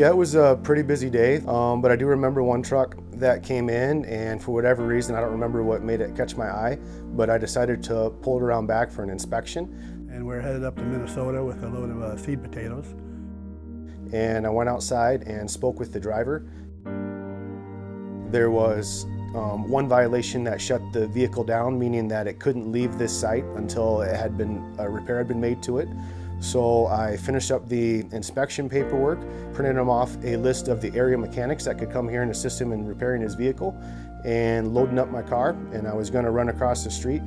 Yeah, it was a pretty busy day, but I do remember one truck that came in, and for whatever reason, I don't remember what made it catch my eye, but I decided to pull it around back for an inspection. And we're headed up to Minnesota with a load of seed potatoes. And I went outside and spoke with the driver. There was one violation that shut the vehicle down, meaning that it couldn't leave this site until it had been, a repair had been made to it. So I finished up the inspection paperwork, printed him off a list of the area mechanics that could come here and assist him in repairing his vehicle, and loading up my car. And I was going to run across the street,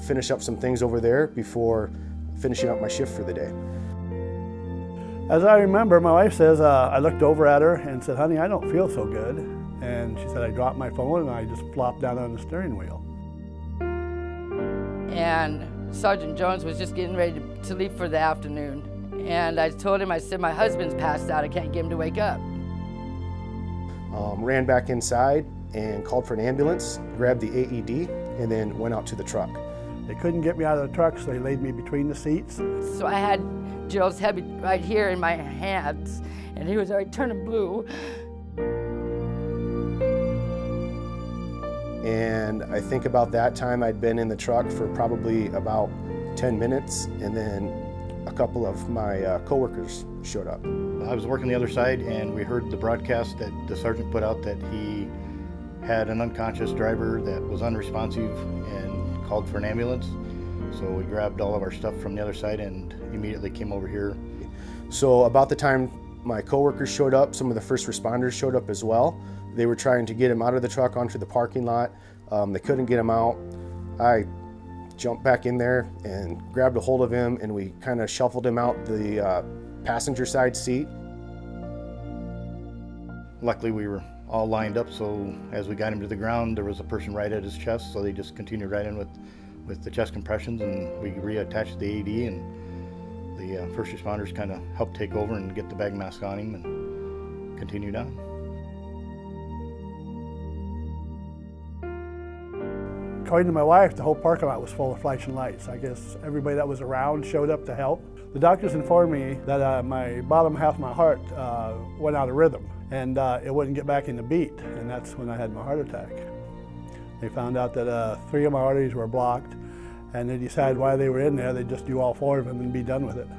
finish up some things over there before finishing up my shift for the day. As I remember, my wife says, I looked over at her and said, "Honey, I don't feel so good." And she said, I dropped my phone and I just flopped down on the steering wheel. And Sergeant Jones was just getting ready to leave for the afternoon. And I told him, I said, my husband's passed out, I can't get him to wake up. Ran back inside and called for an ambulance, grabbed the AED, and then went out to the truck. They couldn't get me out of the truck, so they laid me between the seats. So I had Jill's head right here in my hands, and he was already turning blue. And I think about that time I'd been in the truck for probably about 10 minutes, and then a couple of my coworkers showed up. I was working the other side, and we heard the broadcast that the sergeant put out that he had an unconscious driver that was unresponsive and called for an ambulance. So we grabbed all of our stuff from the other side and immediately came over here. So about the time my coworkers showed up, some of the first responders showed up as well. They were trying to get him out of the truck onto the parking lot. They couldn't get him out. I jumped back in there and grabbed a hold of him, and we kind of shuffled him out the passenger side seat. Luckily, we were all lined up, so as we got him to the ground, there was a person right at his chest, so they just continued right in with the chest compressions, and we reattached the AED, and the first responders kind of helped take over and get the bag mask on him and continued on. According to my wife, the whole parking lot was full of flashing lights. I guess everybody that was around showed up to help. The doctors informed me that my bottom half of my heart went out of rhythm, and it wouldn't get back in the beat, and that's when I had my heart attack. They found out that 3 of my arteries were blocked, and they decided while they were in there, they'd just do all 4 of them and be done with it.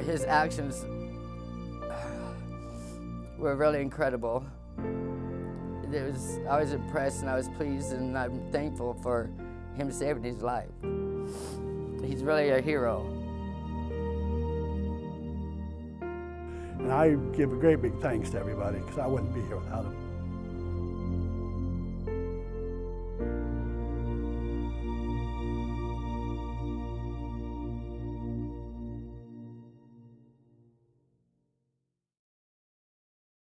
His actions were really incredible. I was impressed and I was pleased, and I'm thankful for him saving his life. He's really a hero. And I give a great big thanks to everybody, because I wouldn't be here without him.